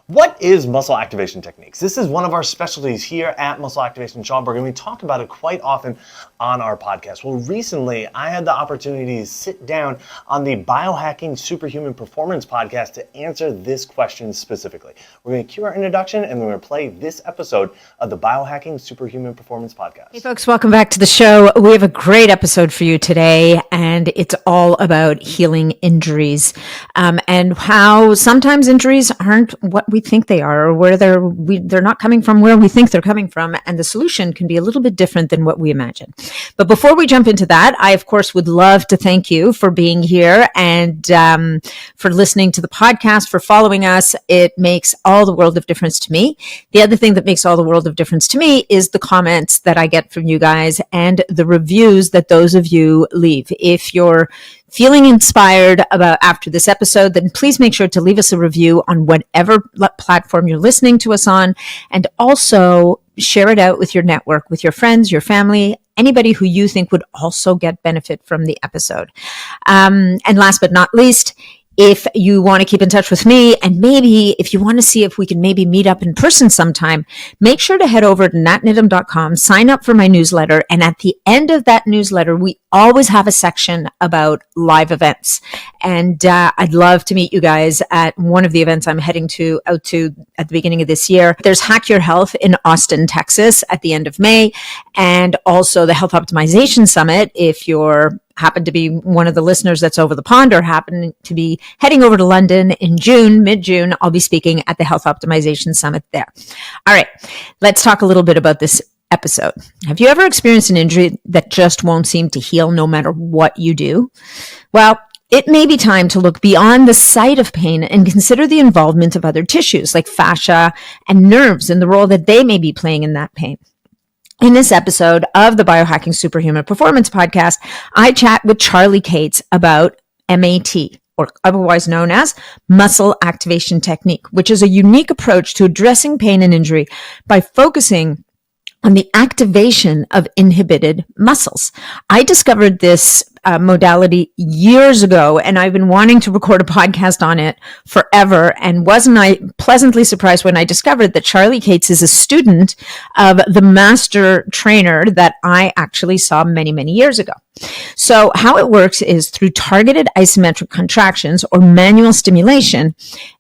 What is muscle activation techniques? This is one of our specialties here at Muscle Activation Schomburg, and we talk about it quite often on our podcast. Well, recently I had the opportunity to sit down on the Biohacking Superhuman Performance podcast to answer this question specifically. We're going to cue our introduction and then we're going to play this episode of the Biohacking Superhuman Performance podcast. Hey folks, welcome back to the show. We have a great episode for you today, and it's all about healing injuries and how sometimes injuries aren't what we think they are, or where they're not coming from where we think they're coming from, and the solution can be a little bit different than what we imagine. But before we jump into that, I of course would love to thank you for being here and for listening to the podcast, for following us. It makes all the world of difference to me. The other thing that makes all the world of difference to me is the comments that I get from you guys and the reviews that those of you leave. If you're feeling inspired about after this episode, then please make sure to leave us a review on whatever platform you're listening to us on, and also share it out with your network, with your friends, your family, anybody who you think would also get benefit from the episode. And last but not least, if you want to keep in touch with me, and maybe if you want to see if we can maybe meet up in person sometime, make sure to head over to natniddam.com, sign up for my newsletter. And at the end of that newsletter, we always have a section about live events. And I'd love to meet you guys at one of the events I'm heading out to at the beginning of this year. There's Hack Your Health in Austin, Texas at the end of May, and also the Health Optimization Summit. If you're happen to be one of the listeners that's over the pond or happen to be heading over to London in June, mid-June, I'll be speaking at the Health Optimization Summit there. All right, let's talk a little bit about this episode. Have you ever experienced an injury that just won't seem to heal no matter what you do? Well, it may be time to look beyond the site of pain and consider the involvement of other tissues like fascia and nerves and the role that they may be playing in that pain. In this episode of the Biohacking Superhuman Performance podcast, I chat with Charlie Cates about MAT, or otherwise known as muscle activation technique, which is a unique approach to addressing pain and injury by focusing on the activation of inhibited muscles. I discovered this modality years ago, and I've been wanting to record a podcast on it forever. And wasn't I pleasantly surprised when I discovered that Charlie Cates is a student of the master trainer that I actually saw many, many years ago. So how it works is through targeted isometric contractions or manual stimulation.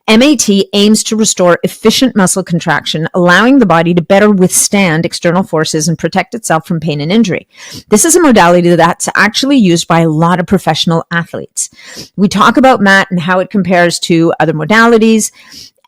MAT aims to restore efficient muscle contraction, allowing the body to better withstand external forces and protect itself from pain and injury. This is a modality that's actually used by a lot of professional athletes. We talk about MAT and how it compares to other modalities,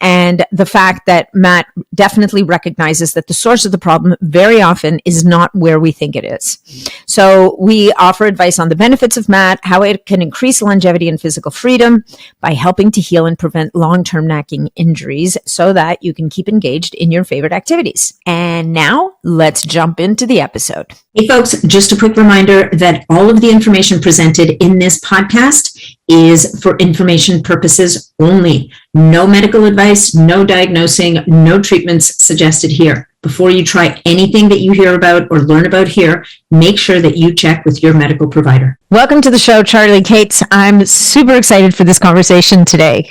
and the fact that Matt definitely recognizes that the source of the problem very often is not where we think it is. So we offer advice on the benefits of Matt, how it can increase longevity and physical freedom by helping to heal and prevent long-term nagging injuries so that you can keep engaged in your favorite activities. And now let's jump into the episode. Hey folks, just a quick reminder that all of the information presented in this podcast is for information purposes only. No medical advice, no diagnosing, no treatments suggested here. Before you try anything that you hear about or learn about here, make sure that you check with your medical provider. Welcome to the show, Charlie Cates. I'm super excited for this conversation today.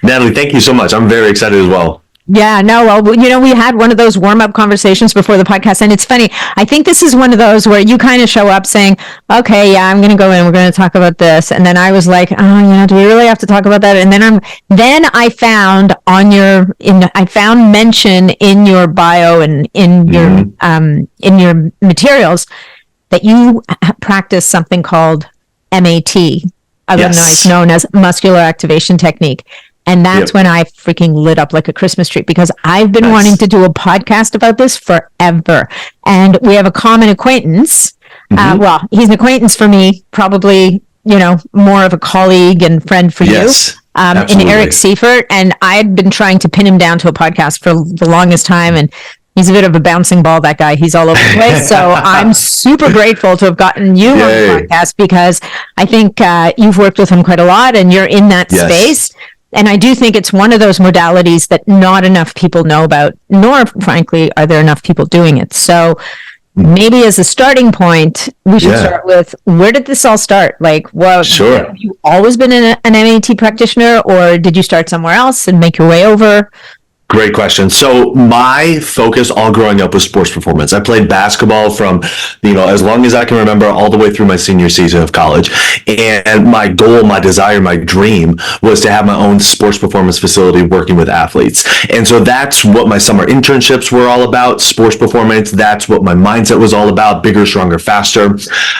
Natalie, thank you so much. I'm very excited as well. Yeah, no, well, you know, we had one of those warm-up conversations before the podcast, and it's funny. I think this is one of those where you kind of show up saying, okay, yeah, I'm going to go in, we're going to talk about this. And then I was like, oh, yeah, do we really have to talk about that? And then I found I found mention in your bio and in your materials that you practice something called MAT, otherwise known as muscular activation technique. And that's when I freaking lit up like a Christmas tree, because I've been wanting to do a podcast about this forever. And we have a common acquaintance. Well, he's an acquaintance for me, probably, you know, more of a colleague and friend for you. In Eric Seifert. And I'd been trying to pin him down to a podcast for the longest time. And he's a bit of a bouncing ball, that guy. He's all over the place. So I'm super grateful to have gotten you on the podcast, because I think you've worked with him quite a lot and you're in that space. And I do think it's one of those modalities that not enough people know about, nor, frankly, are there enough people doing it. So maybe as a starting point, we should start with, where did this all start? Like, well, have you always been an MAT practitioner, or did you start somewhere else and make your way over? Great question. So my focus all growing up was sports performance. I played basketball from, as long as I can remember, all the way through my senior season of college. And my goal, my desire, my dream was to have my own sports performance facility working with athletes. And so that's what my summer internships were all about, sports performance. That's what my mindset was all about, bigger, stronger, faster.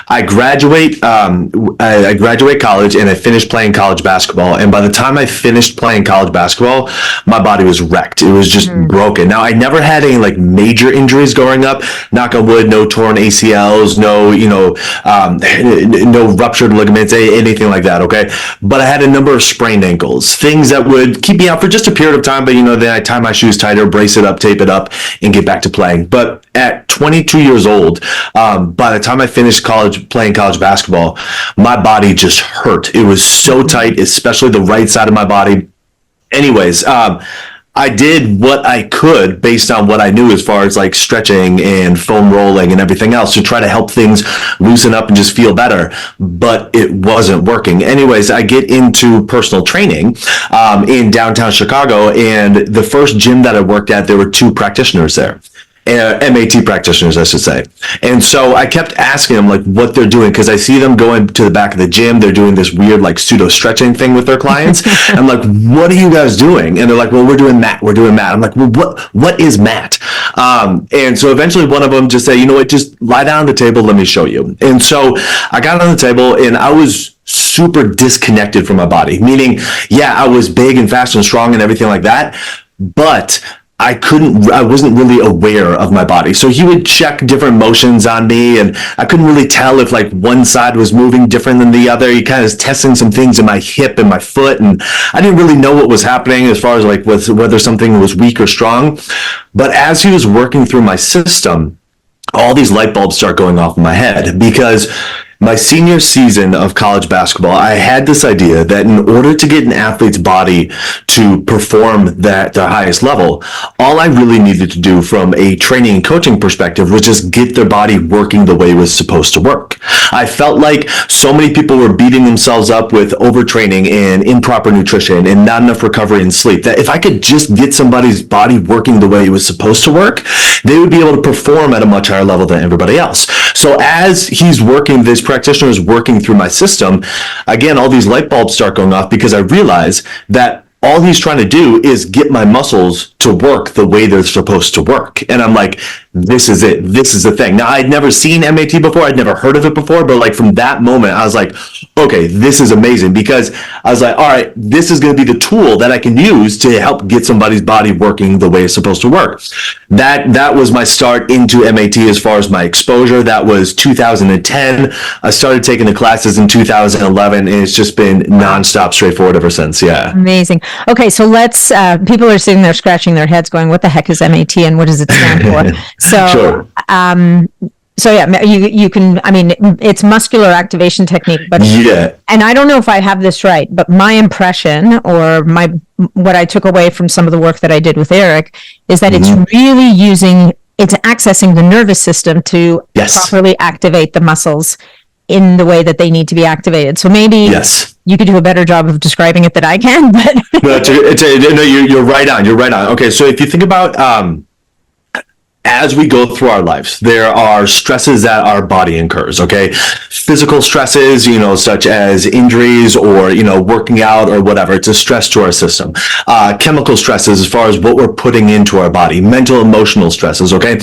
I graduate college and I finished playing college basketball. And by the time I finished playing college basketball, my body was wrecked. It was just broken. Now, I never had any like major injuries growing up. Knock on wood, no torn ACLs, no ruptured ligaments, anything like that. Okay, but I had a number of sprained ankles, things that would keep me out for just a period of time. But then I tie my shoes tighter, brace it up, tape it up, and get back to playing. But at 22 years old, by the time I finished playing college basketball, my body just hurt. It was so tight, especially the right side of my body. Anyways, I did what I could based on what I knew as far as like stretching and foam rolling and everything else to try to help things loosen up and just feel better, but it wasn't working. Anyways, I get into personal training in downtown Chicago, and the first gym that I worked at, there were 2 practitioners there. MAT practitioners, I should say. And so I kept asking them like what they're doing, because I see them going to the back of the gym. They're doing this weird like pseudo stretching thing with their clients. I'm like, what are you guys doing? And they're like, well, we're doing mat. I'm like, well, what is mat? And so eventually one of them just said, you know what, just lie down on the table. Let me show you. And so I got on the table and I was super disconnected from my body, meaning, yeah, I was big and fast and strong and everything like that, but I wasn't really aware of my body. So he would check different motions on me, and I couldn't really tell if like one side was moving different than the other. He kind of was testing some things in my hip and my foot, and I didn't really know what was happening as far as like whether something was weak or strong. But as he was working through my system, all these light bulbs start going off in my head, because my senior season of college basketball, I had this idea that in order to get an athlete's body to perform at the highest level, all I really needed to do from a training and coaching perspective was just get their body working the way it was supposed to work. I felt like so many people were beating themselves up with overtraining and improper nutrition and not enough recovery and sleep, that if I could just get somebody's body working the way it was supposed to work, they would be able to perform at a much higher level than everybody else. So as this practitioner is working through my system, again, all these light bulbs start going off, because I realize that all he's trying to do is get my muscles to work the way they're supposed to work. And I'm like, this is it. This is the thing. Now, I'd never seen MAT before. I'd never heard of it before. But like from that moment, I was like, okay, this is amazing, because I was like, all right, this is going to be the tool that I can use to help get somebody's body working the way it's supposed to work. That was my start into MAT as far as my exposure. That was 2010. I started taking the classes in 2011, and it's just been nonstop, straightforward ever since. Yeah. Amazing. Okay, so let's, people are sitting there scratching their heads going, what the heck is MAT and what does it stand for? So, Sure. So yeah, you can, I mean, it's muscular activation technique, but Yeah. and I don't know if I have this right, but my impression or what I took away from some of the work that I did with Eric is that it's really it's accessing the nervous system to Yes. properly activate the muscles in the way that they need to be activated. So maybe Yes. you could do a better job of describing it than I can, but No, you're right on. You're right on. Okay, so if you think about as we go through our lives, there are stresses that our body incurs, okay? Physical stresses, such as injuries or, working out or whatever. It's a stress to our system. Chemical stresses as far as what we're putting into our body. Mental, emotional stresses, okay?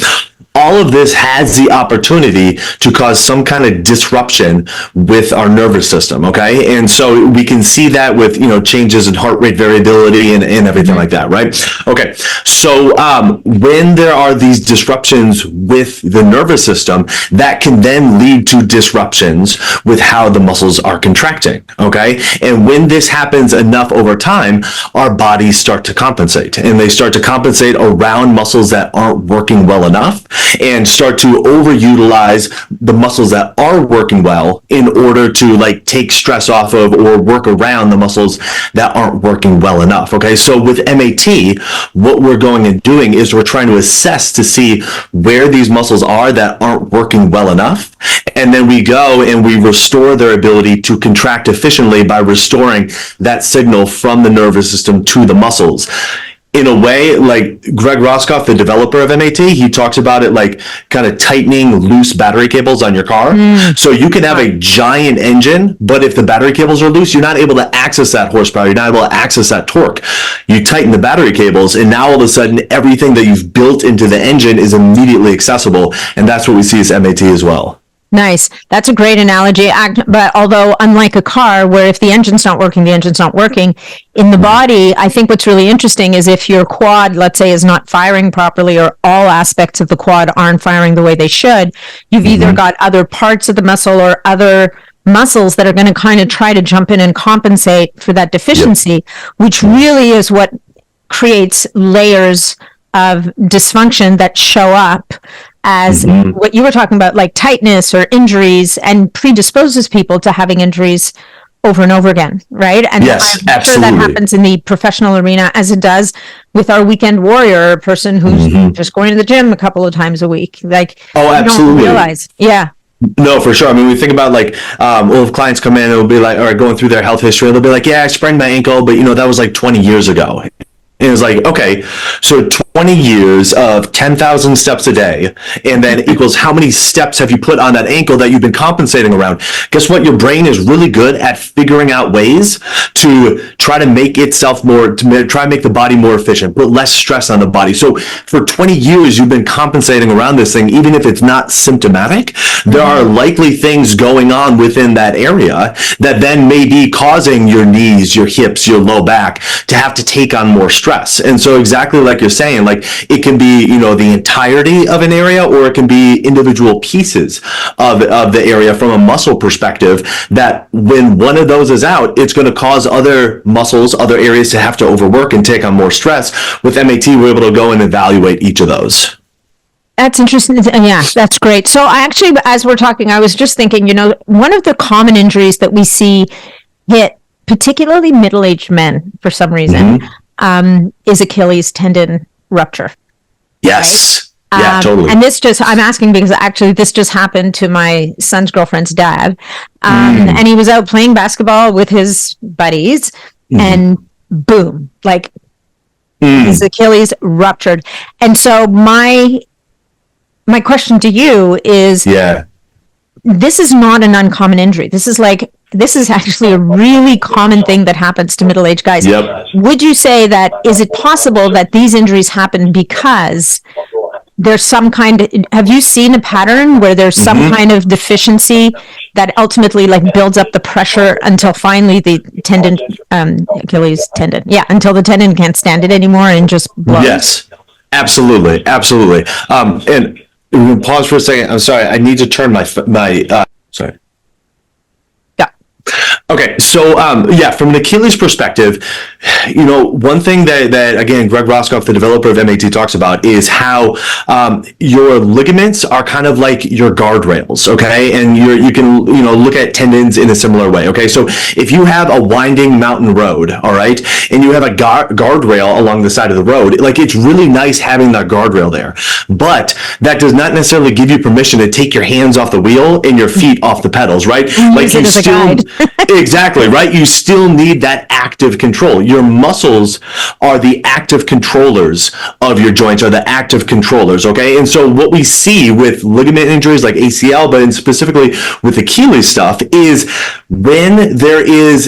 All of this has the opportunity to cause some kind of disruption with our nervous system, okay? And so we can see that with, changes in heart rate variability and everything like that, right? Okay, so when there are these disruptions with the nervous system, that can then lead to disruptions with how the muscles are contracting, okay? And when this happens enough over time, our bodies start to compensate, and they start to compensate around muscles that aren't working well enough, and start to overutilize the muscles that are working well in order to like take stress off of or work around the muscles that aren't working well enough. Okay, so with MAT, what we're going and doing is we're trying to assess to see where these muscles are that aren't working well enough, and then we go and we restore their ability to contract efficiently by restoring that signal from the nervous system to the muscles. in a way, like Greg Roscoff, the developer of MAT, he talks about it like kind of tightening loose battery cables on your car. So you can have a giant engine, but if the battery cables are loose, you're not able to access that horsepower. You're not able to access that torque. You tighten the battery cables, and now all of a sudden, everything that you've built into the engine is immediately accessible. And that's what we see as MAT as well. Nice. That's a great analogy. But although unlike a car where if the engine's not working, the engine's not working, in the body, I think what's really interesting is if your quad, let's say, is not firing properly or all aspects of the quad aren't firing the way they should, you've either got other parts of the muscle or other muscles that are going to kind of try to jump in and compensate for that deficiency, which really is what creates layers of dysfunction that show up as what you were talking about, like tightness or injuries, and predisposes people to having injuries over and over again, right? And yes, I'm absolutely. sure that happens in the professional arena as it does with our weekend warrior, a person who's just going to the gym a couple of times a week. Like, absolutely. You don't realize. Yeah. No, for sure. I mean, we think about like, well, if clients come in, it'll be like, or going through their health history, they'll be like, yeah, I sprained my ankle, but that was like 20 years ago. And it was like, okay, so 20 years of 10,000 steps a day, and then equals how many steps have you put on that ankle that you've been compensating around? Guess what? Your brain is really good at figuring out ways to try to make itself try to make the body more efficient, put less stress on the body. So for 20 years, you've been compensating around this thing, even if it's not symptomatic. There are likely things going on within that area that then may be causing your knees, your hips, your low back to have to take on more stress. And so exactly like you're saying, like it can be, the entirety of an area, or it can be individual pieces of the area from a muscle perspective, that when one of those is out, it's going to cause other muscles, other areas to have to overwork and take on more stress. With MAT, we're able to go and evaluate each of those. That's interesting. Yeah, that's great. So I actually, as we're talking, I was just thinking, one of the common injuries that we see hit particularly middle-aged men for some reason is Achilles tendon rupture. Yes. Right? Yeah, totally. And I'm asking because actually this just happened to my son's girlfriend's dad. And he was out playing basketball with his buddies and boom, like his Achilles ruptured. And so my question to you is, this is not an uncommon injury. This is actually a really common thing that happens to middle-aged guys. Yep. Would you say that, is it possible that these injuries happen because there's some have you seen a pattern where there's some kind of deficiency that ultimately builds up the pressure until finally the tendon, Achilles tendon, until the tendon can't stand it anymore and just blows? Yes, absolutely. Absolutely. And pause for a second. I'm sorry. I need to turn my sorry. Okay, so from an Achilles perspective, one thing that again Greg Roscoff, the developer of MAT, talks about is how your ligaments are kind of like your guardrails, okay? And you can look at tendons in a similar way, okay? So if you have a winding mountain road, all right, and you have a guardrail along the side of the road, it's really nice having that guardrail there, but that does not necessarily give you permission to take your hands off the wheel and your feet off the pedals, right? Use it as a guide. Exactly, right? You still need that active control. Your muscles are the active controllers of your joints, are the active controllers, okay? And so what we see with ligament injuries like ACL, but specifically with Achilles stuff, is when there is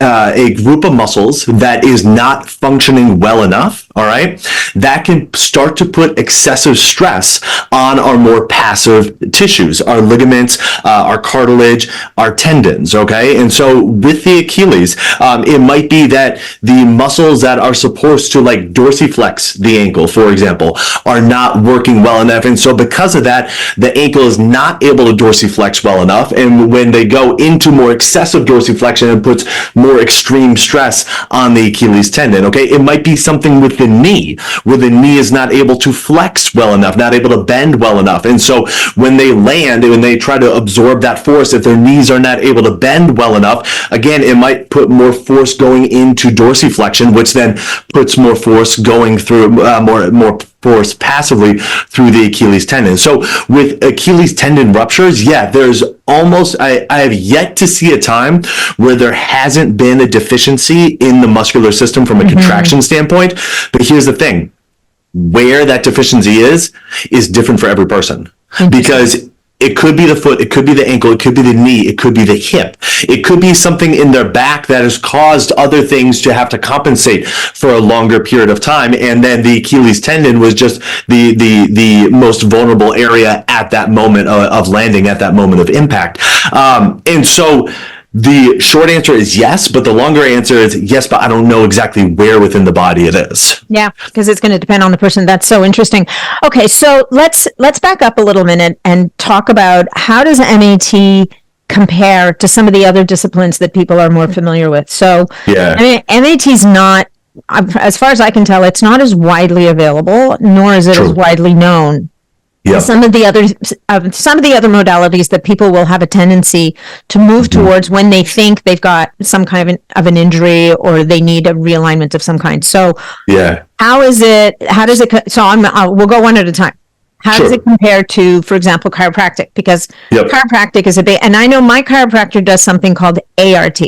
a group of muscles that is not functioning well enough, all right, that can start to put excessive stress on our more passive tissues, our ligaments, our cartilage, our tendons, okay? And so with the Achilles, it might be that the muscles that are supposed to dorsiflex the ankle, for example, are not working well enough. And so because of that, the ankle is not able to dorsiflex well enough. And when they go into more excessive dorsiflexion, it puts more extreme stress on the Achilles tendon, okay? It might be something with the knee, where the knee is not able to flex well enough, not able to bend well enough. And so when they land, when they try to absorb that force, if their knees are not able to bend well enough, again, it might put more force going into dorsiflexion, which then puts more force going through, more force passively through the Achilles tendon. So with Achilles tendon ruptures, there's almost, I have yet to see a time where there hasn't been a deficiency in the muscular system from a contraction standpoint. But here's the thing, where that deficiency is different for every person, because it could be the foot, it could be the ankle, it could be the knee, it could be the hip, it could be something in their back that has caused other things to have to compensate for a longer period of time, and then the Achilles tendon was just the most vulnerable area at that moment of landing, at that moment of impact. And so the short answer is yes, but the longer answer is yes, but I don't know exactly where within the body it is. Yeah, because it's going to depend on the person. That's so interesting. Okay, so let's back up a little minute and talk about how does MAT compare to some of the other disciplines that people are more familiar with. So, I mean, MAT is not, as far as I can tell, it's not as widely available, nor is it as widely known. Yep. Some of the other modalities that people will have a tendency to move towards when they think they've got some kind of an injury or they need a realignment of some kind. So, how does it? So, we'll go one at a time. How does it compare to, for example, chiropractic? Because chiropractic is a big, and I know my chiropractor does something called ART,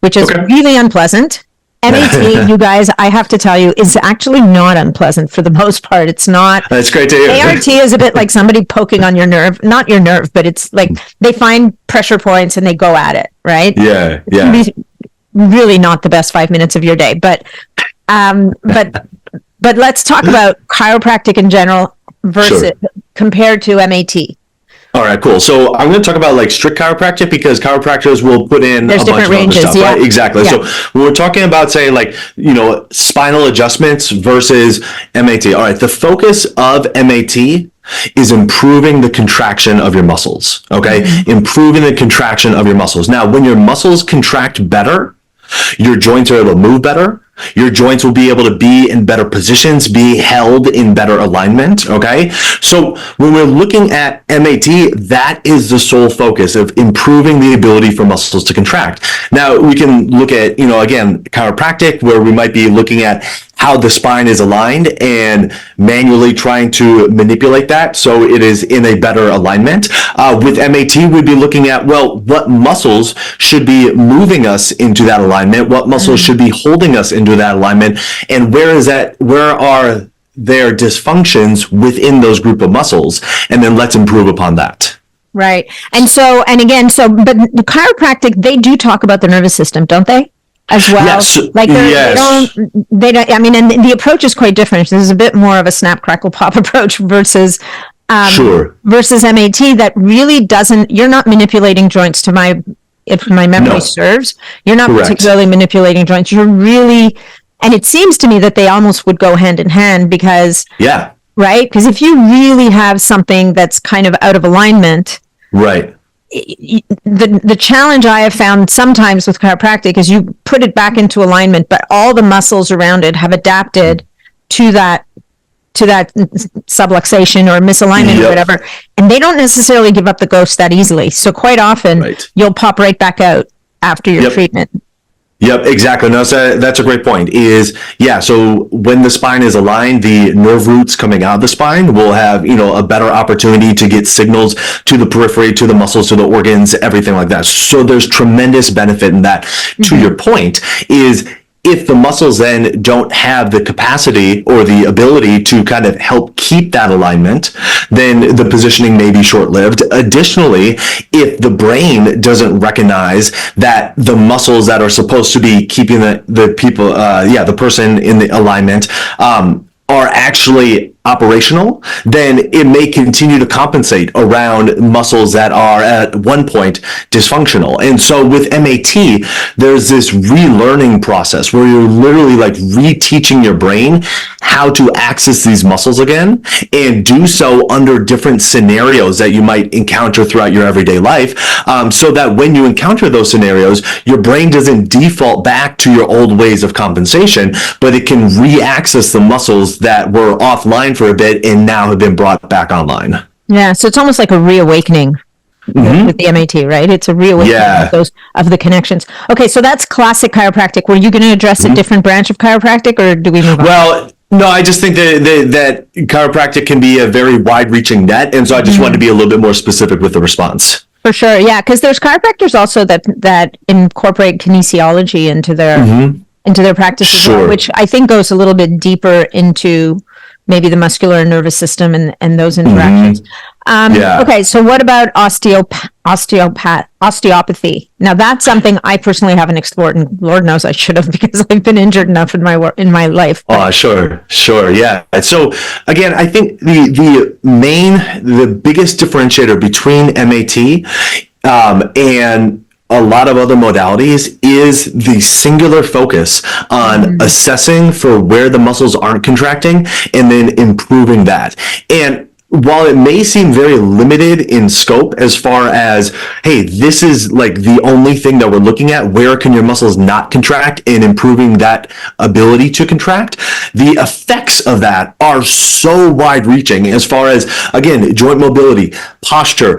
which is really unpleasant. MAT, you guys, I have to tell you, is actually not unpleasant for the most part. It's not. That's great to hear. ART is a bit like somebody poking on your nerve, not your nerve, but it's like they find pressure points and they go at it, right? Yeah. It can be really not the best 5 minutes of your day, but let's talk about chiropractic in general versus compared to MAT. All right, cool. So I'm going to talk about like strict chiropractic, because chiropractors will put in There's a bunch of ranges, other stuff, right? Exactly. So when we're talking about, say, like, spinal adjustments versus MAT. All right, the focus of MAT is improving the contraction of your muscles, okay? Improving the contraction of your muscles. Now, when your muscles contract better, your joints are able to move better. Your joints will be able to be in better positions, be held in better alignment, okay? So when we're looking at MAT, that is the sole focus of improving the ability for muscles to contract. Now, we can look at, again, chiropractic, where we might be looking at how the spine is aligned and manually trying to manipulate that so it is in a better alignment. With MAT, we'd be looking at, what muscles should be moving us into that alignment? What muscles should be holding us into that alignment? And where are there dysfunctions within those group of muscles? And then let's improve upon that. Right. And but the chiropractic, they do talk about the nervous system, don't they? As well, they don't. I mean, and the approach is quite different. This is a bit more of a snap, crackle, pop approach versus MAT that really doesn't. You're not manipulating joints if my memory serves. You're not particularly manipulating joints. You're really, and it seems to me that they almost would go hand in hand because right, because if you really have something that's kind of out of alignment, right. The challenge I have found sometimes with chiropractic is you put it back into alignment, but all the muscles around it have adapted to that subluxation or misalignment or whatever, and they don't necessarily give up the ghost that easily. So quite often you'll pop right back out after your treatment. Yep, exactly. No, that's a great point. So when the spine is aligned, the nerve roots coming out of the spine will have, a better opportunity to get signals to the periphery, to the muscles, to the organs, everything like that. So there's tremendous benefit in that. To your point is, if the muscles then don't have the capacity or the ability to kind of help keep that alignment, then the positioning may be short-lived. Additionally, if the brain doesn't recognize that the muscles that are supposed to be keeping the person in the alignment are actually operational, then it may continue to compensate around muscles that are at one point dysfunctional. And so with MAT, there's this relearning process where you're literally like reteaching your brain how to access these muscles again and do so under different scenarios that you might encounter throughout your everyday life, so that when you encounter those scenarios, your brain doesn't default back to your old ways of compensation, but it can re-access the muscles that were offline for a bit and now have been brought back online. Yeah, so it's almost like a reawakening with the MAT, right? It's a reawakening of the connections. Okay, so that's classic chiropractic. Were you going to address a different branch of chiropractic, or do we move on? Well, No, I just think that chiropractic can be a very wide-reaching net, and so I just wanted to be a little bit more specific with the response. For sure, yeah, because there's chiropractors also that incorporate kinesiology into their practice as well, which I think goes a little bit deeper into maybe the muscular and nervous system and those interactions. Okay, so what about osteopathy? Now that's something I personally haven't explored, and Lord knows I should have, because I've been injured enough in my life. Oh, sure, yeah. So again, I think the biggest differentiator between MAT and a lot of other modalities is the singular focus on assessing for where the muscles aren't contracting and then improving that. And while it may seem very limited in scope as far as, hey, this is like the only thing that we're looking at, where can your muscles not contract, and improving that ability to contract, the effects of that are so wide reaching as far as, again, joint mobility, posture,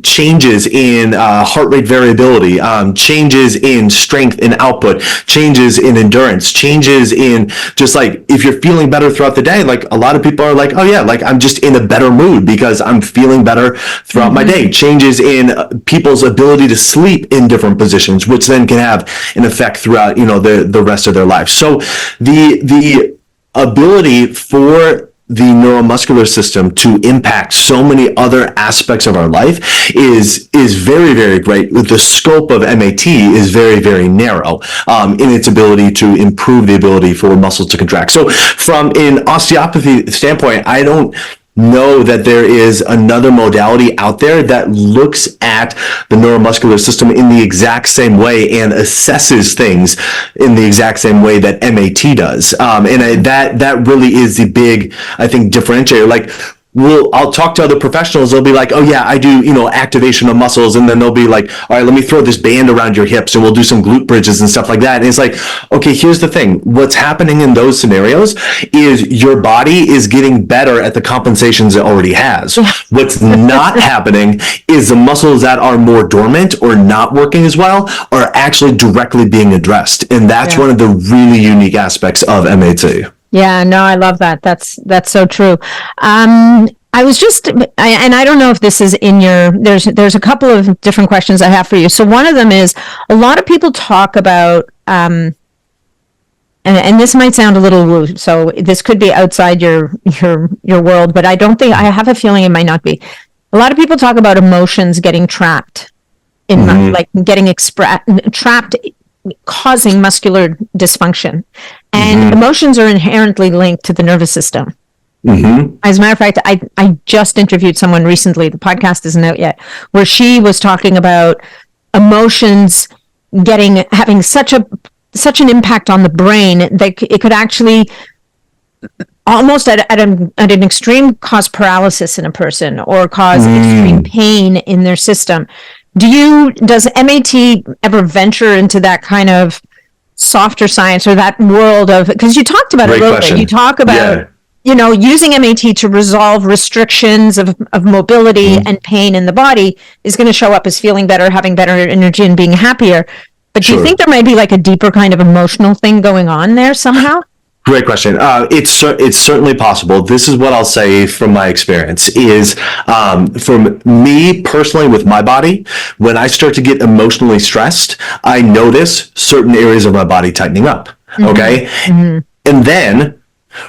changes in heart rate variability, changes in strength and output, changes in endurance, changes in just like, if you're feeling better throughout the day, like a lot of people are like, oh yeah, like I'm just in a better mood because I'm feeling better throughout my day. Changes in people's ability to sleep in different positions, which then can have an effect throughout, the rest of their life. So the ability for the neuromuscular system to impact so many other aspects of our life is very, very great. With the scope of MAT is very, very narrow in its ability to improve the ability for muscles to contract. So from an osteopathy standpoint, I don't know that there is another modality out there that looks at the neuromuscular system in the exact same way and assesses things in the exact same way that MAT does. That really is the big, I think, differentiator. Like, I'll talk to other professionals. They'll be like, oh yeah, I do, activation of muscles. And then they'll be like, all right, let me throw this band around your hips and we'll do some glute bridges and stuff like that. And it's like, okay, here's the thing. What's happening in those scenarios is your body is getting better at the compensations it already has. What's not happening is the muscles that are more dormant or not working as well are actually directly being addressed. And that's one of the really unique aspects of MAT. Yeah, no, I love that. That's so true. I was just, and I don't know if this is in your, there's a couple of different questions I have for you. So one of them is, a lot of people talk about, and this might sound a little woo, so this could be outside your world, but I have a feeling it might not be. A lot of people talk about emotions getting trapped in, like getting trapped, causing muscular dysfunction. And emotions are inherently linked to the nervous system. As a matter of fact, I just interviewed someone recently, the podcast isn't out yet, where she was talking about emotions having such an impact on the brain that it could actually almost at an extreme cause paralysis in a person or cause extreme pain in their system. Does MAT ever venture into that kind of softer science or that world of, because you talked about it a little bit, you talk about, using MAT to resolve restrictions of mobility and pain in the body is going to show up as feeling better, having better energy and being happier. But do you think there might be like a deeper kind of emotional thing going on there somehow? Great question. It's certainly possible. This is what I'll say from my experience is, from me personally with my body, when I start to get emotionally stressed, I notice certain areas of my body tightening up. Okay. And then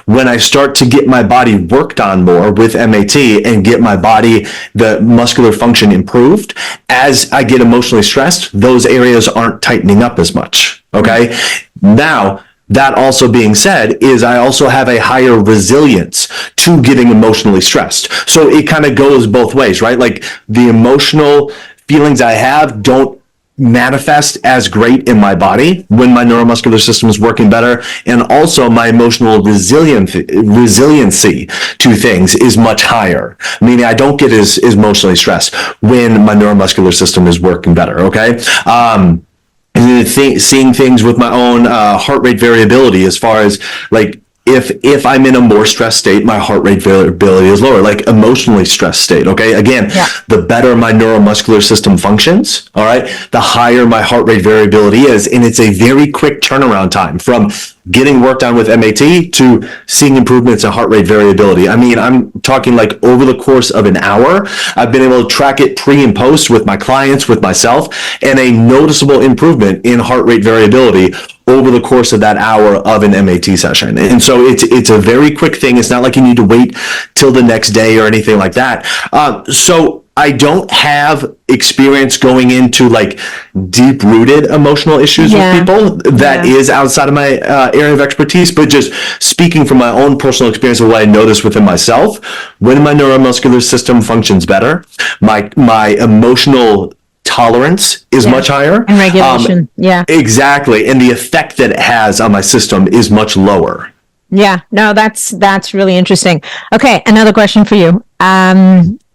when I start to get my body worked on more with MAT and get my body, the muscular function improved, as I get emotionally stressed, those areas aren't tightening up as much. Okay. Now, that also being said, is I also have a higher resilience to getting emotionally stressed. So it kind of goes both ways, right? Like the emotional feelings I have don't manifest as great in my body when my neuromuscular system is working better. And also my emotional resiliency to things is much higher, meaning I don't get as emotionally stressed when my neuromuscular system is working better. Okay. Seeing things with my own heart rate variability, as far as like if I'm in a more stressed state, my heart rate variability is lower, like emotionally stressed state. Okay. Again, the better my neuromuscular system functions, all right, the higher my heart rate variability is. And it's a very quick turnaround time from getting work done with MAT to seeing improvements in heart rate variability. I mean, I'm talking like over the course of an hour, I've been able to track it pre and post with my clients, with myself, and a noticeable improvement in heart rate variability over the course of that hour of an MAT session. And so it's a very quick thing. It's not like you need to wait till the next day or anything like that. So I don't have experience going into like deep rooted emotional issues with people. That is outside of my area of expertise, but just speaking from my own personal experience of what I noticed within myself, when my neuromuscular system functions better, my emotional tolerance is much higher. And regulation. Exactly. And the effect that it has on my system is much lower. Yeah. No, that's really interesting. Okay. Another question for you.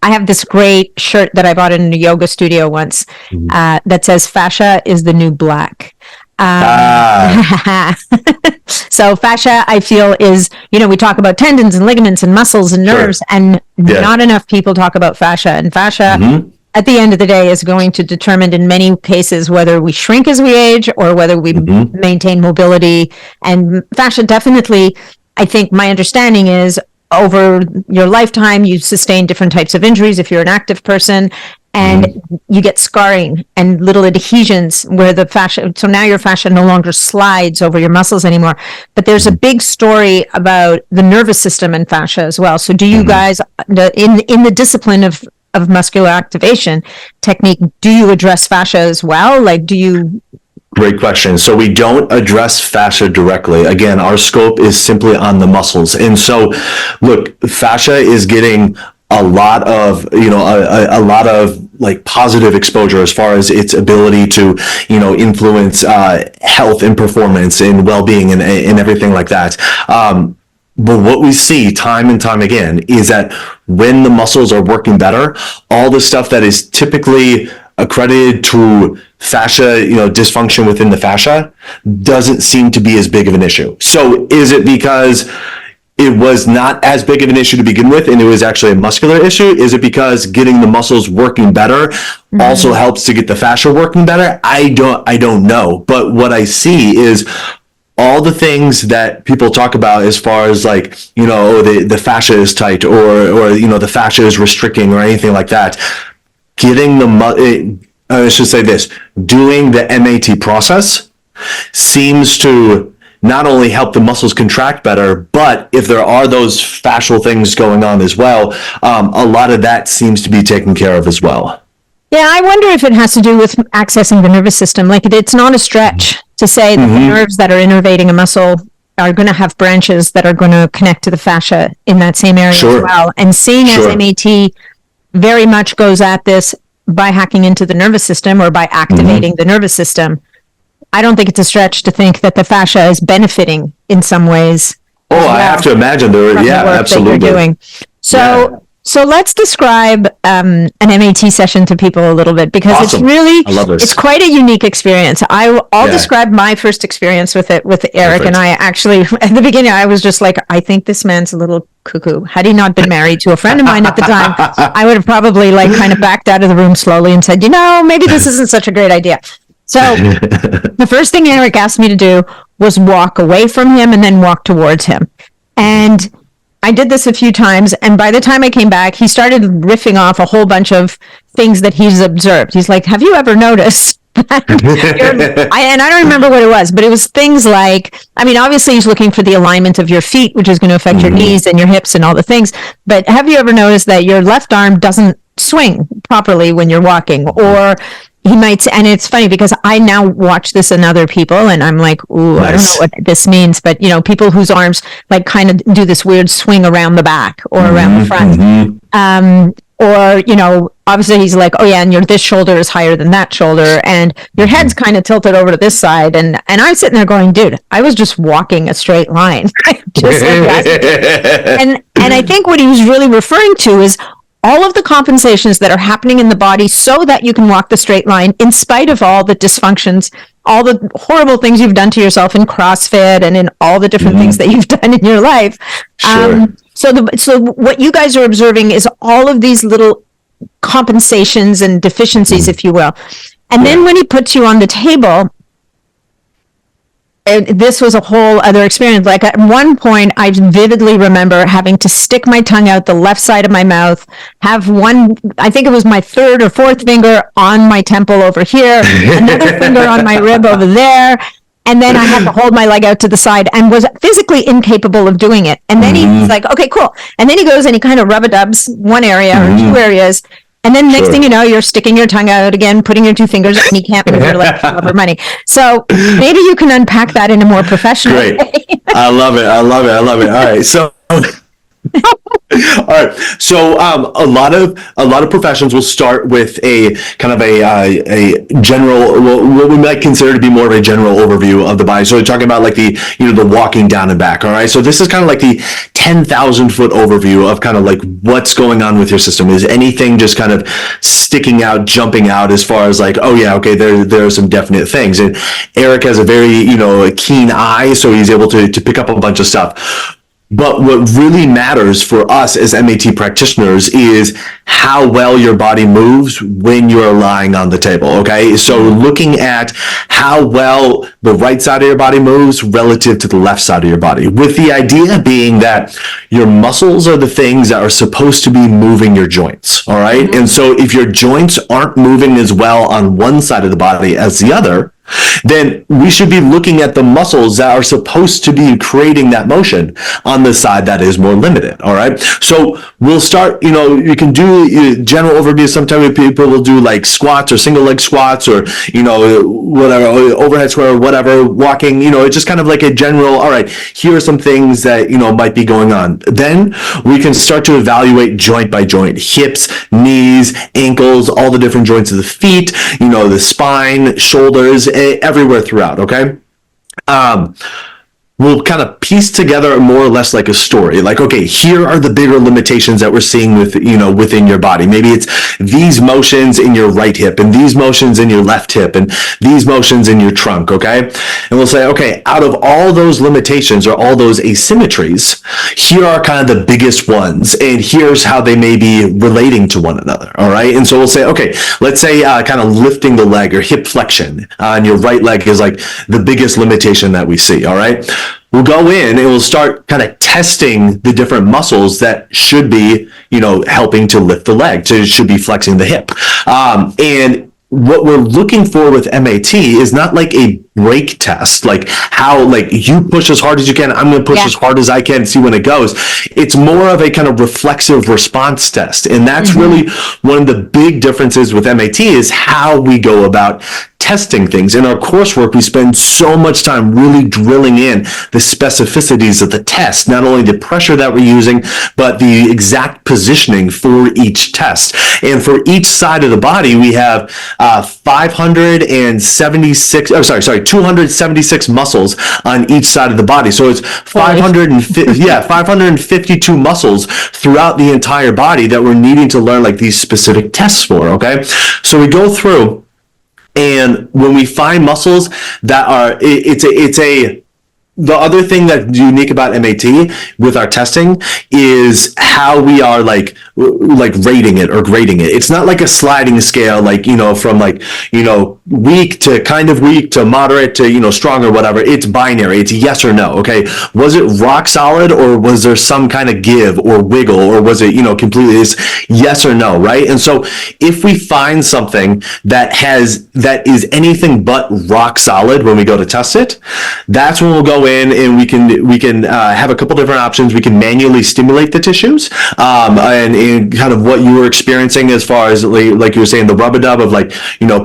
I have this great shirt that I bought in a yoga studio once that says fascia is the new black. So fascia, I feel, is, we talk about tendons and ligaments and muscles and nerves, and not enough people talk about fascia. And fascia, at the end of the day, is going to determine in many cases whether we shrink as we age or whether we maintain mobility. And fascia definitely, I think my understanding is, over your lifetime, you sustain different types of injuries if you're an active person, and you get scarring and little adhesions where the fascia, so now your fascia no longer slides over your muscles anymore. But there's a big story about the nervous system and fascia as well. So do you guys, in the discipline of muscular activation technique, do you address fascia as well? Like, do you... Great question. So we don't address fascia directly. Again, our scope is simply on the muscles. And so, look, fascia is getting a lot of, a lot of like positive exposure as far as its ability to, influence health and performance and well-being and everything like that. But what we see time and time again is that when the muscles are working better, all the stuff that is typically accredited to fascia, dysfunction within the fascia doesn't seem to be as big of an issue. So is it because it was not as big of an issue to begin with and it was actually a muscular issue? Is it because getting the muscles working better also helps to get the fascia working better? I don't know. But what I see is all the things that people talk about as far as like, the fascia is tight or the fascia is restricting or anything like that. Getting I should say this, doing the MAT process seems to not only help the muscles contract better, but if there are those fascial things going on as well, a lot of that seems to be taken care of as well. Yeah, I wonder if it has to do with accessing the nervous system. Like, it's not a stretch to say that the nerves that are innervating a muscle are going to have branches that are going to connect to the fascia in that same area as well. And seeing as MAT very much goes at this by hacking into the nervous system or by activating the nervous system, I don't think it's a stretch to think that the fascia is benefiting in some ways. I have to imagine there. Yeah, absolutely. That you're doing. So let's describe an MAT session to people a little bit, because it's really, it's quite a unique experience. I'll describe my first experience with it with Eric. Perfect. And I actually, at the beginning, I was just like, I think this man's a little cuckoo. Had he not been married to a friend of mine at the time, I would have probably kind of backed out of the room slowly and said, maybe this isn't such a great idea. So the first thing Eric asked me to do was walk away from him and then walk towards him. And I did this a few times, and by the time I came back, he started riffing off a whole bunch of things that he's observed. He's like, have you ever noticed? And I don't remember what it was, but it was things like, obviously he's looking for the alignment of your feet, which is going to affect your knees and your hips and all the things. But have you ever noticed that your left arm doesn't swing properly when you're walking? Or he might, and it's funny because I now watch this in other people and I'm like, ooh, nice. I don't know what this means, but people whose arms kind of do this weird swing around the back or around the front. Or, obviously he's like, oh yeah, and this shoulder is higher than that shoulder and your head's kind of tilted over to this side. And I'm sitting there going, dude, I was just walking a straight line. And I think what he was really referring to is all of the compensations that are happening in the body so that you can walk the straight line in spite of all the dysfunctions, all the horrible things you've done to yourself in CrossFit and in all the different things that you've done in your life. So what you guys are observing is all of these little compensations and deficiencies, if you will. And then when he puts you on the table, this was a whole other experience. Like at one point, I vividly remember having to stick my tongue out the left side of my mouth, have one, I think it was my third or fourth finger on my temple over here, another finger on my rib over there. And then I had to hold my leg out to the side and was physically incapable of doing it. And then he's like, okay, cool. And then he goes and he kind of rub-a-dubs one area or two areas. And then next thing you know, you're sticking your tongue out again, putting your two fingers, and you can't move your leg for money. So maybe you can unpack that in a more professional way. I love it. All right. So all right. So a lot of professions will start with a kind of a general, what we might consider to be more of a general overview of the body. So we're talking about like the walking down and back. All right. So this is kind of like the 10,000 foot overview of kind of like what's going on with your system. Is anything just kind of sticking out, jumping out as far as like, oh yeah, okay, there are some definite things. And Eric has a very, a keen eye, so he's able to pick up a bunch of stuff. But what really matters for us as MAT practitioners is how well your body moves when you're lying on the table, okay? So looking at how well the right side of your body moves relative to the left side of your body, with the idea being that your muscles are the things that are supposed to be moving your joints, all right? And so if your joints aren't moving as well on one side of the body as the other, then we should be looking at the muscles that are supposed to be creating that motion on the side that is more limited. All right. So we'll start, you can do general overview. Sometimes people will do like squats or single leg squats or, whatever, overhead squat or whatever, walking, it's just kind of like a general, all right, here are some things that, might be going on. Then we can start to evaluate joint by joint, hips, knees, ankles, all the different joints of the feet, the spine, shoulders, everywhere throughout, okay? We'll kind of piece together more or less like a story. Like, okay, here are the bigger limitations that we're seeing with, within your body. Maybe it's these motions in your right hip and these motions in your left hip and these motions in your trunk, okay? And we'll say, okay, out of all those limitations or all those asymmetries, here are kind of the biggest ones, and here's how they may be relating to one another, all right? And so we'll say, okay, let's say kind of lifting the leg or hip flexion on your right leg is like the biggest limitation that we see, all right? We'll go in and we'll start kind of testing the different muscles that should be, helping to lift the leg, should be flexing the hip. And what we're looking for with MAT is not like a break test, like how, like you push as hard as you can, I'm going to push as hard as I can, see when it goes. It's more of a kind of reflexive response test. And that's really one of the big differences with MAT is how we go about testing things. In our coursework, we spend so much time really drilling in the specificities of the test, not only the pressure that we're using, but the exact positioning for each test. And for each side of the body, we have 276 muscles on each side of the body. So it's 552 muscles throughout the entire body that we're needing to learn like these specific tests for, okay? So we go through, and when we find muscles that are, the other thing that's unique about MAT with our testing is how we are like rating it or grading it. It's not like a sliding scale, like, from like, weak to kind of weak to moderate to, strong or whatever. It's binary. It's yes or no. Okay. Was it rock solid, or was there some kind of give or wiggle, or was it, completely is yes or no? Right. And so if we find something that is anything but rock solid when we go to test it, that's when we'll go in and we can have a couple different options. We can manually stimulate the tissues, and kind of what you were experiencing as far as like you were saying, the rub-a-dub of like,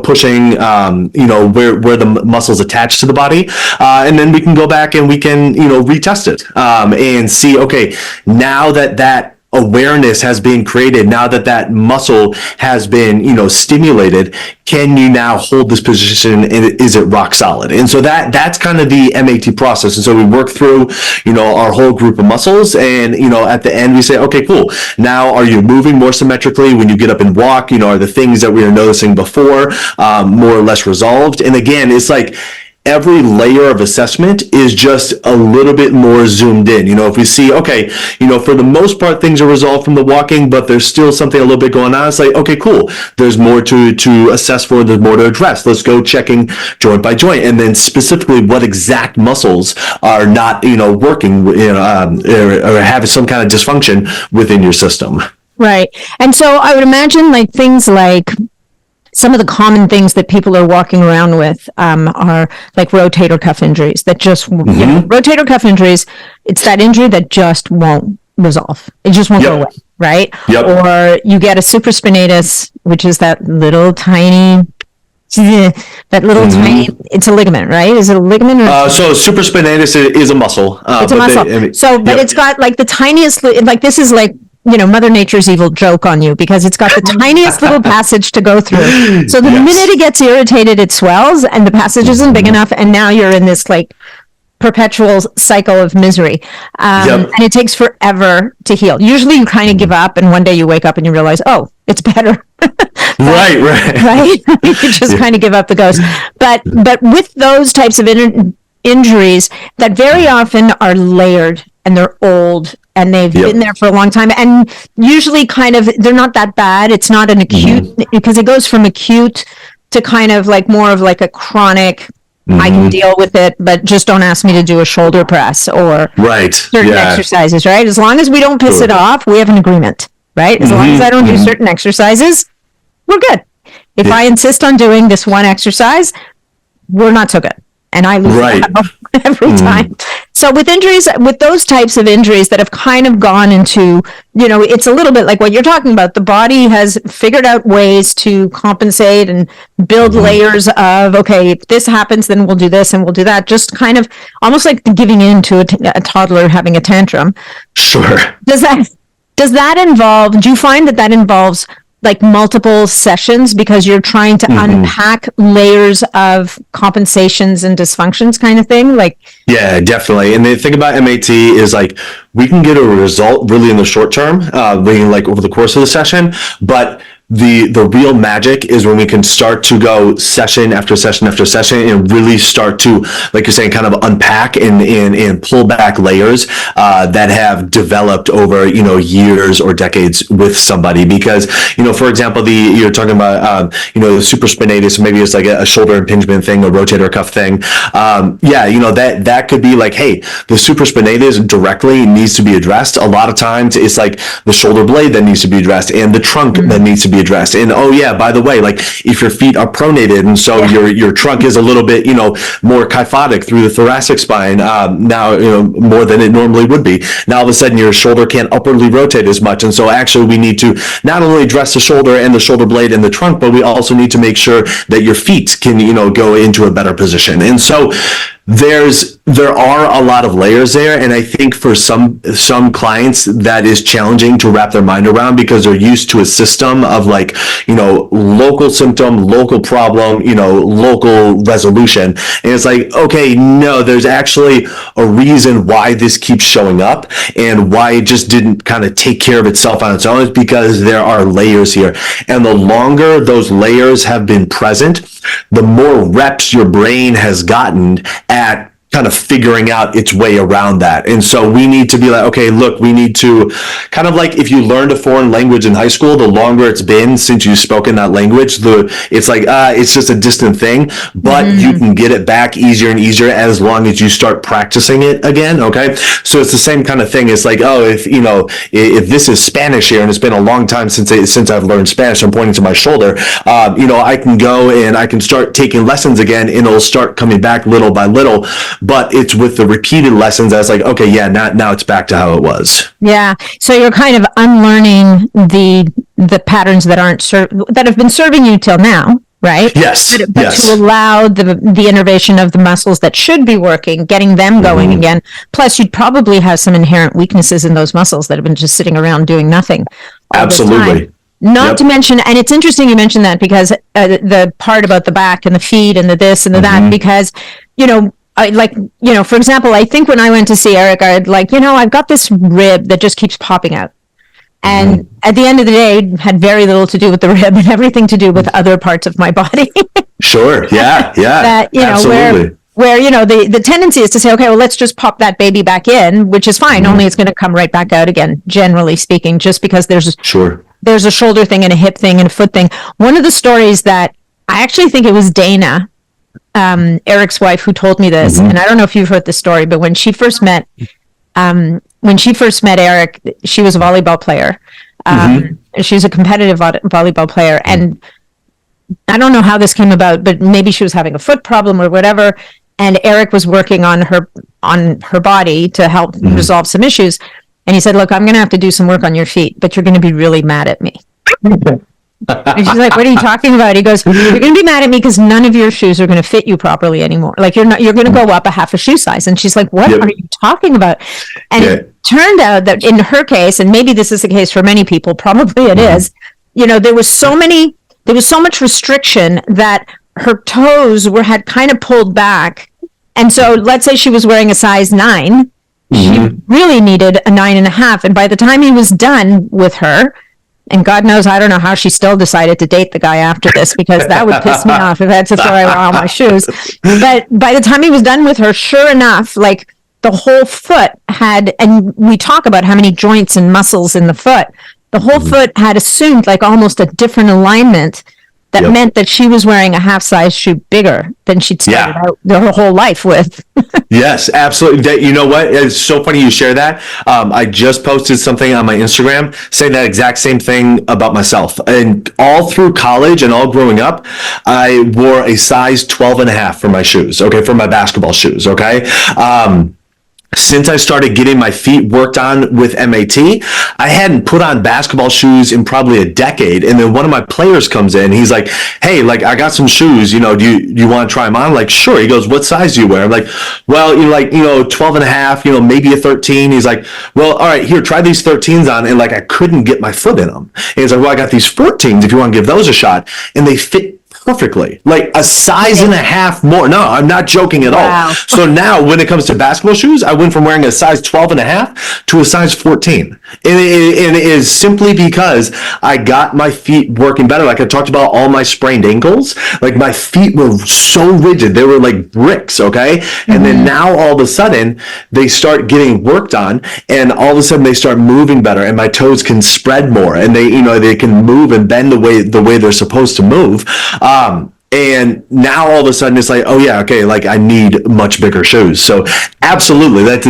pushing, where the muscles attach to the body. And then we can go back and we can, retest it, and see, okay, now that awareness has been created, now that muscle has been, stimulated, can you now hold this position, and is it rock solid? And so that's kind of the MAT process. And so we work through, our whole group of muscles, and, at the end we say, okay, cool. Now, are you moving more symmetrically when you get up and walk? Are the things that we were noticing before, more or less resolved? And again, it's like, every layer of assessment is just a little bit more zoomed in. If we see, okay, for the most part, things are resolved from the walking, but there's still something a little bit going on. It's like, okay, cool. There's more to assess for. There's more to address. Let's go checking joint by joint. And then specifically what exact muscles are not, working, or have some kind of dysfunction within your system. Right. And so I would imagine like things like some of the common things that people are walking around with are like rotator cuff injuries that just, rotator cuff injuries, it's that injury that just won't resolve. It just won't go away, right? Yep. Or you get a supraspinatus, which is that little tiny, tiny, it's a ligament, right? Is it a ligament? Or so supraspinatus is a muscle. It's a muscle. It's got like the tiniest, like this is like, Mother Nature's evil joke on you because it's got the tiniest little passage to go through. So the minute it gets irritated, it swells and the passage isn't big enough. And now you're in this like perpetual cycle of misery. And it takes forever to heal. Usually you kind of give up and one day you wake up and you realize, oh, it's better. Right. You just kind of give up the ghost. But with those types of injuries that very often are layered and they're old and they've been there for a long time, and usually kind of they're not that bad. It's not an acute because it goes from acute to kind of like more of like a chronic. I can deal with it, but just don't ask me to do a shoulder press or certain exercises, right? As long as we don't piss it off, we have an agreement, right? As long as I don't do certain exercises, we're good. If I insist on doing this one exercise, we're not so good. And I lose every time. So with injuries, with those types of injuries that have kind of gone into, it's a little bit like what you're talking about. The body has figured out ways to compensate and build layers of, okay, if this happens, then we'll do this and we'll do that. Just kind of almost like giving in to a toddler having a tantrum. Sure. Does that involve, do you find that involves like multiple sessions because you're trying to unpack layers of compensations and dysfunctions kind of thing? Yeah, definitely. And the thing about MAT is like we can get a result really in the short term, like over the course of the session, but the real magic is when we can start to go session after session after session and really start to, like you're saying, kind of unpack and pull back layers that have developed over years or decades with somebody. Because for example, you're talking about the supraspinatus, maybe it's like a shoulder impingement thing, a rotator cuff thing. That could be like, hey, the supraspinatus directly needs to be addressed. A lot of times it's like the shoulder blade that needs to be addressed and the trunk that needs to be addressed. And by the way, like if your feet are pronated and so your trunk is a little bit more kyphotic through the thoracic spine, now more than it normally would be, now all of a sudden your shoulder can't upwardly rotate as much, and so actually we need to not only address the shoulder and the shoulder blade and the trunk, but we also need to make sure that your feet can go into a better position. And so there are a lot of layers there, and I think for some clients that is challenging to wrap their mind around because they're used to a system of like local symptom, local problem, local resolution, and it's like, okay, no, there's actually a reason why this keeps showing up and why it just didn't kind of take care of itself on its own is because there are layers here, and the longer those layers have been present, the more reps your brain has gotten at kind of figuring out its way around that. And so we need to be like, okay, look, we need to kind of like if you learned a foreign language in high school, the longer it's been since you've spoken that language, it's like, it's just a distant thing, but you can get it back easier and easier as long as you start practicing it again. Okay. So it's the same kind of thing. It's like, oh, if this is Spanish here and it's been a long time since I've learned Spanish, I'm pointing to my shoulder, I can go and I can start taking lessons again and it'll start coming back little by little. But it's with the repeated lessons that's like, okay, now it's back to how it was. Yeah. So you're kind of unlearning the patterns that that have been serving you till now, right? Yes. But to allow the innervation of the muscles that should be working, getting them going again. Plus, you'd probably have some inherent weaknesses in those muscles that have been just sitting around doing nothing all Absolutely. the time. Not to mention, and it's interesting you mentioned that because the part about the back and the feet and the this and the that, because, for example, I think when I went to see Eric, I'd I've got this rib that just keeps popping out. And at the end of the day, it had very little to do with the rib and everything to do with other parts of my body. Sure. Yeah. Yeah. That, absolutely. where, the tendency is to say, okay, well, let's just pop that baby back in, which is fine. Only it's going to come right back out again, generally speaking, just because there's a shoulder thing and a hip thing and a foot thing. One of the stories that I actually think it was Dana, Eric's wife, who told me this, and I don't know if you've heard this story, but when she first met Eric, she was a volleyball player. She's a competitive volleyball player, and I don't know how this came about, but maybe she was having a foot problem or whatever, and Eric was working on her body to help resolve some issues. And he said, look, I'm going to have to do some work on your feet, but you're going to be really mad at me. And she's like, what are you talking about? He goes, you're going to be mad at me because none of your shoes are going to fit you properly anymore. Like you're going to go up a half a shoe size. And she's like, what are you talking about? And it turned out that in her case, and maybe this is the case for many people, probably it is, there was so much restriction that her toes had kind of pulled back. And so let's say she was wearing a size 9. She really needed a 9.5. And by the time he was done with her, and God knows, I don't know how she still decided to date the guy after this, because that would piss me off if I had to throw away all my shoes. But by the time he was done with her, sure enough, like the whole foot had, and we talk about how many joints and muscles in the foot, the whole foot had assumed like almost a different alignment that meant that she was wearing a half size shoe bigger than she'd started out her whole life with. Yes, absolutely. You know what? It's so funny you share that. I just posted something on my Instagram saying that exact same thing about myself. And all through college and all growing up, I wore a size 12.5 for my shoes. Okay. For my basketball shoes. Okay. Since I started getting my feet worked on with MAT, I hadn't put on basketball shoes in probably a decade. And then one of my players comes in, he's like, hey, like I got some shoes, do you want to try them on? I'm like, sure. He goes, what size do you wear? I'm like, well, 12.5, maybe a 13. He's like, well, all right, here, try these 13s on. And like, I couldn't get my foot in them. And he's like, well, I got these 14s if you want to give those a shot. And they fit perfectly, like a size and a half more. No, I'm not joking at all. So now when it comes to basketball shoes, I went from wearing a size 12.5 to a size 14. And it is simply because I got my feet working better. Like I talked about all my sprained ankles, like my feet were so rigid. They were like bricks. Okay. And then now all of a sudden they start getting worked on, and all of a sudden they start moving better, and my toes can spread more, and they can move and bend the way they're supposed to move. And now all of a sudden it's like, oh yeah, okay, like I need much bigger shoes. So absolutely, that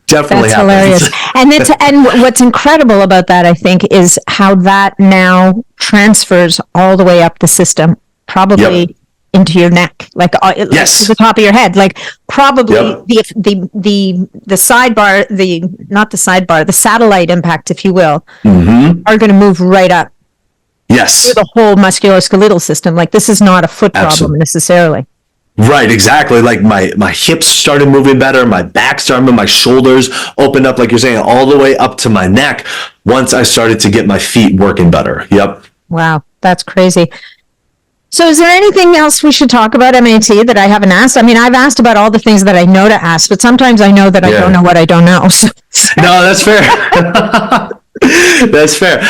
definitely happens. Hilarious. And what's incredible about that, I think, is how that now transfers all the way up the system, probably into your neck, like to the top of your head, like probably the sidebar, not the sidebar, the satellite impact, if you will, are going to move right up. Yes. Through the whole musculoskeletal system. Like this is not a foot problem necessarily. Right, exactly. Like my hips started moving better, my back started moving, my shoulders opened up, like you're saying, all the way up to my neck once I started to get my feet working better. Yep. Wow, that's crazy. So is there anything else we should talk about MAT that I haven't asked? I mean, I've asked about all the things that I know to ask, but sometimes I know that I don't know what I don't know. So. No, that's fair. That's fair.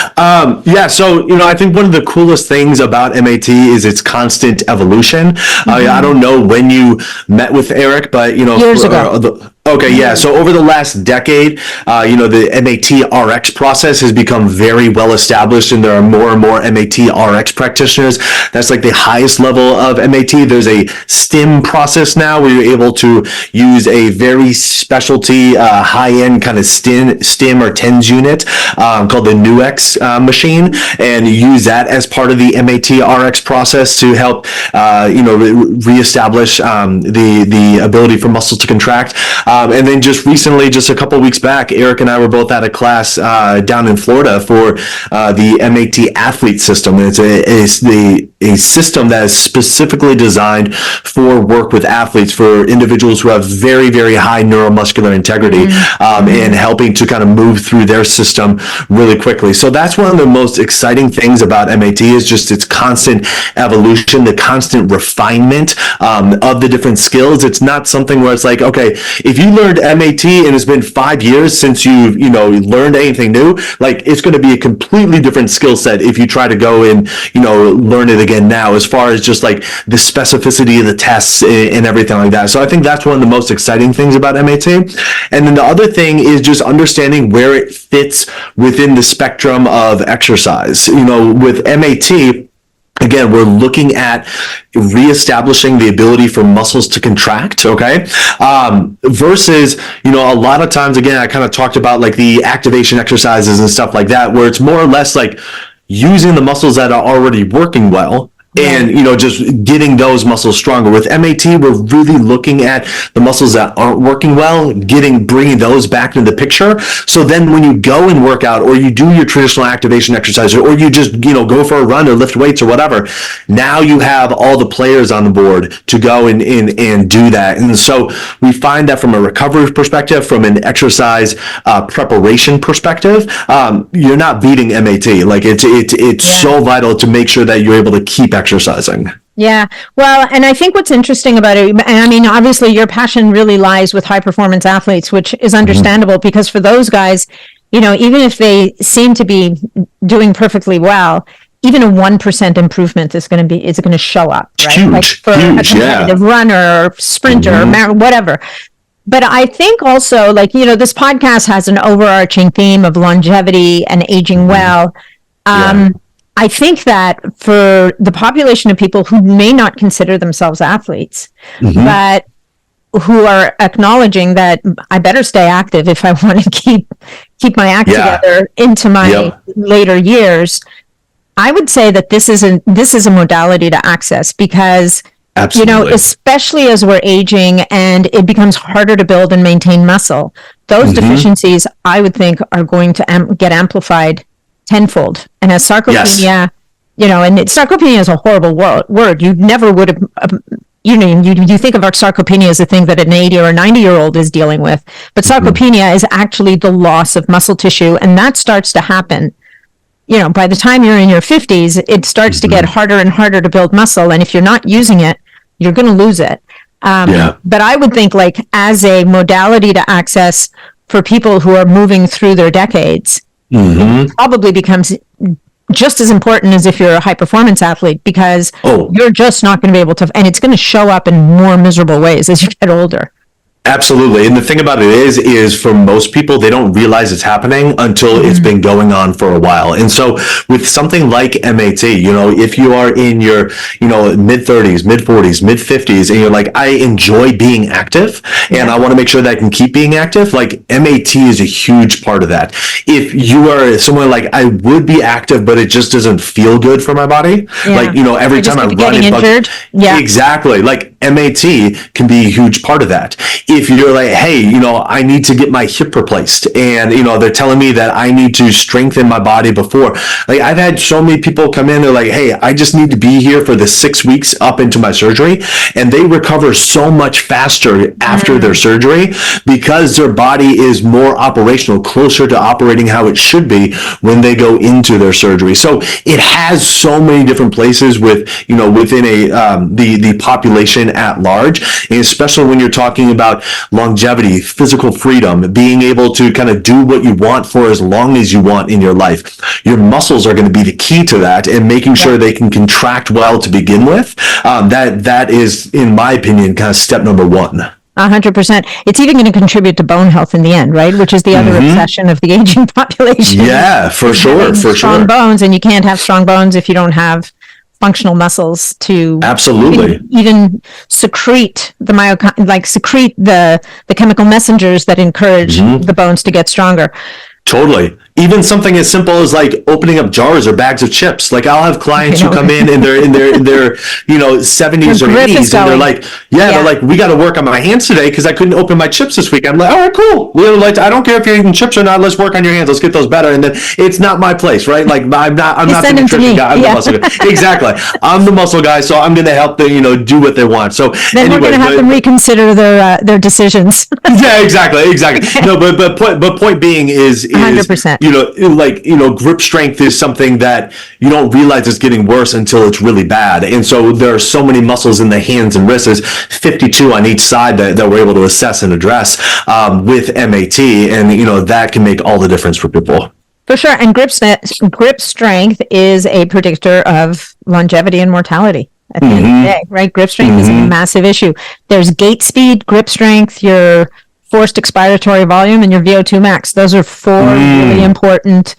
So, I think one of the coolest things about MAT is its constant evolution. I don't know when you met with Eric, but, years ago. Okay, yeah. So over the last decade, the MAT RX process has become very well established, and there are more and more MAT RX practitioners. That's like the highest level of MAT. There's a STIM process now where you're able to use a very specialty, high-end kind of STIM or TENS unit called the NUX machine, and use that as part of the MAT RX process to help, reestablish the ability for muscle to contract. And then just recently, just a couple of weeks back, Eric and I were both at a class down in Florida for the MAT athlete system. And it's a system that is specifically designed for work with athletes, for individuals who have very, very high neuromuscular integrity, and helping to kind of move through their system really quickly. So that's one of the most exciting things about MAT, is just its constant evolution, the constant refinement of the different skills. It's not something where it's like, okay, if you learned MAT and it's been 5 years since you've learned anything new, like it's going to be a completely different skill set if you try to go and learn it again again now, as far as just like the specificity of the tests and everything like that. So I think that's one of the most exciting things about MAT. And then the other thing is just understanding where it fits within the spectrum of exercise. With MAT, again, we're looking at reestablishing the ability for muscles to contract, okay? Versus, a lot of times, again, I kind of talked about like the activation exercises and stuff like that, where it's more or less like using the muscles that are already working well, and just getting those muscles stronger. With MAT, we're really looking at the muscles that aren't working well, bringing those back into the picture. So then when you go and work out, or you do your traditional activation exercises, or you just go for a run or lift weights or whatever, now you have all the players on the board to go and do that. And so we find that from a recovery perspective, from an exercise preparation perspective, you're not beating MAT. Like it's so vital to make sure that you're able to keep exercising. Yeah. Well, and I think what's interesting about it, and I mean, obviously your passion really lies with high performance athletes, which is understandable, because for those guys, even if they seem to be doing perfectly well, even a 1% improvement is going to show up, right? Huge, like for a competitive runner or sprinter or whatever. But I think also, like, this podcast has an overarching theme of longevity and aging well. I think that for the population of people who may not consider themselves athletes, but who are acknowledging that I better stay active if I want to keep my act together into my later years, I would say that this is a modality to access, because absolutely, especially as we're aging and it becomes harder to build and maintain muscle, those deficiencies, I would think, are going to get amplified tenfold. And as sarcopenia, and sarcopenia is a horrible word. You never would have, you think of our sarcopenia as a thing that an 80 or a 90-year-old is dealing with, but sarcopenia is actually the loss of muscle tissue, and that starts to happen. By the time you're in your 50s, it starts to get harder and harder to build muscle, and if you're not using it, you're going to lose it. But I would think, like, as a modality to access for people who are moving through their decades, it probably becomes just as important as if you're a high performance athlete, because you're just not going to be able to, and it's going to show up in more miserable ways as you get older. Absolutely. And the thing about it is for most people, they don't realize it's happening until it's been going on for a while. And so with something like MAT, if you are in your, mid 30s, mid 40s, mid 50s, and you're like, I enjoy being active and I want to make sure that I can keep being active, like MAT is a huge part of that. If you are someone like, I would be active, but it just doesn't feel good for my body. Like, every time I run, injured. Exactly. Like MAT can be a huge part of that. If you're like, hey, I need to get my hip replaced, and they're telling me that I need to strengthen my body before. Like, I've had so many people come in, they're like, hey, I just need to be here for the 6 weeks up into my surgery, and they recover so much faster after their surgery because their body is more operational, closer to operating how it should be when they go into their surgery. So it has so many different places within the population at large, and especially when you're talking about longevity, physical freedom, being able to kind of do what you want for as long as you want in your life. Your muscles are going to be the key to that, and making sure they can contract well to begin with. That is, in my opinion, kind of step number one. 100%. It's even going to contribute to bone health in the end, right? Which is the other obsession of the aging population. Yeah, for sure. Strong bones, and you can't have strong bones if you don't have functional muscles to even secrete the chemical messengers that encourage the bones to get stronger. Totally. Even something as simple as like opening up jars or bags of chips. Like, I'll have clients who come in and they're in their 70s or 80s, and they're like, they're like, we got to work on my hands today because I couldn't open my chips this week. I'm like, all right, cool. I don't care if you're eating chips or not. Let's work on your hands. Let's get those better. And then it's not my place, right? Like, I'm not the nutrition guy. I'm the muscle guy. Exactly. I'm the muscle guy, so I'm going to help them, do what they want. So then we're going to have them reconsider their decisions. Yeah, exactly. No, but point being is 100%. Grip strength is something that you don't realize is getting worse until it's really bad. And so there are so many muscles in the hands and wrists, 52 on each side that we're able to assess and address with MAT. And, that can make all the difference for people. For sure. And grip strength is a predictor of longevity and mortality at the end of the day, right? Grip strength is a massive issue. There's gait speed, grip strength, your forced expiratory volume, and your VO2 max. Those are four really important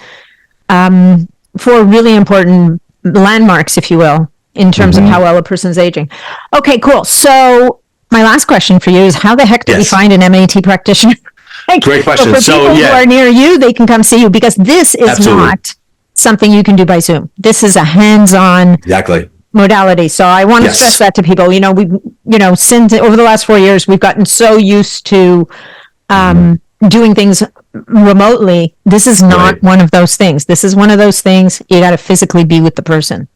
landmarks, if you will, in terms of how well a person's aging. Okay, cool. So my last question for you is, how the heck do we find an MAT practitioner? Great question. So for people who are near you, they can come see you, because this is not something you can do by Zoom. This is a hands-on modality. So I want to stress that to people. Since over the last 4 years, we've gotten so used to doing things remotely. This is not one of those things. This is one of those things you got to physically be with the person.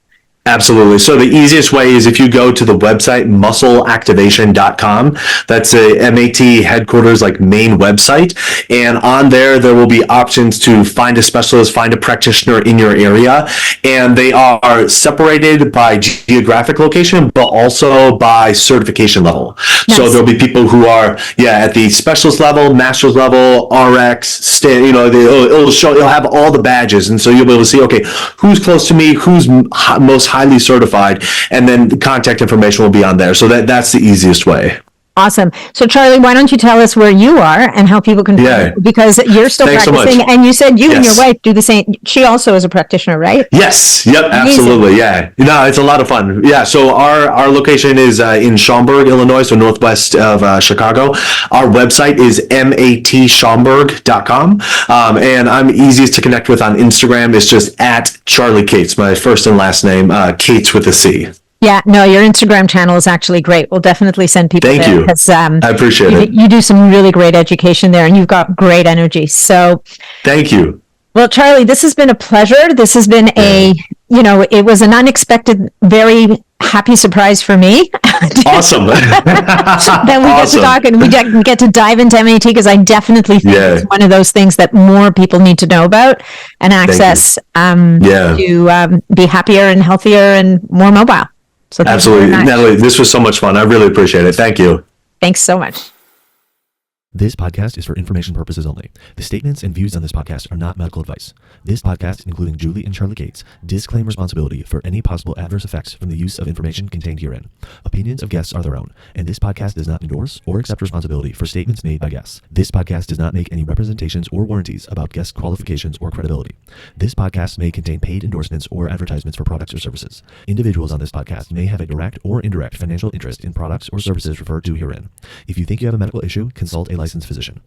Absolutely. So the easiest way is if you go to the website muscleactivation.com. That's a MAT headquarters, main website. And on there will be options to find a specialist, find a practitioner in your area. And they are separated by geographic location, but also by certification level. Nice. So there'll be people who are, at the specialist level, master's level, RX, it'll have all the badges. And so you'll be able to see, okay, who's close to me, who's most highly certified, and then the contact information will be on there. So that's the easiest way. Awesome. So Charlie, why don't you tell us where you are and how people can find you? Because you're still practicing, and you said you and your wife do the same. She also is a practitioner, right? Yes. Yep. Absolutely. Yeah. It's a lot of fun. Yeah. So our location is in Schaumburg, Illinois, so northwest of Chicago. Our website is matschaumburg.com. And I'm easiest to connect with on Instagram. It's just at Charlie Cates, my first and last name, Cates with a C. Yeah, no, your Instagram channel is actually great. We'll definitely send people there. Thank you. I appreciate it. You do some really great education there, and you've got great energy. So, thank you. Well, Charlie, this has been a pleasure. This has been it was an unexpected, very happy surprise for me. Awesome. Then we get to talk, and we get to dive into MAT, because I definitely think it's one of those things that more people need to know about and access to be happier and healthier and more mobile. So absolutely. Natalie, this was so much fun. I really appreciate it. Thank you. Thanks so much. This podcast is for information purposes only. The statements and views on this podcast are not medical advice. This podcast, including Julie and Charlie Cates, disclaim responsibility for any possible adverse effects from the use of information contained herein. Opinions of guests are their own, and this podcast does not endorse or accept responsibility for statements made by guests. This podcast does not make any representations or warranties about guest qualifications or credibility. This podcast may contain paid endorsements or advertisements for products or services. Individuals on this podcast may have a direct or indirect financial interest in products or services referred to herein. If you think you have a medical issue, consult a licensed physician.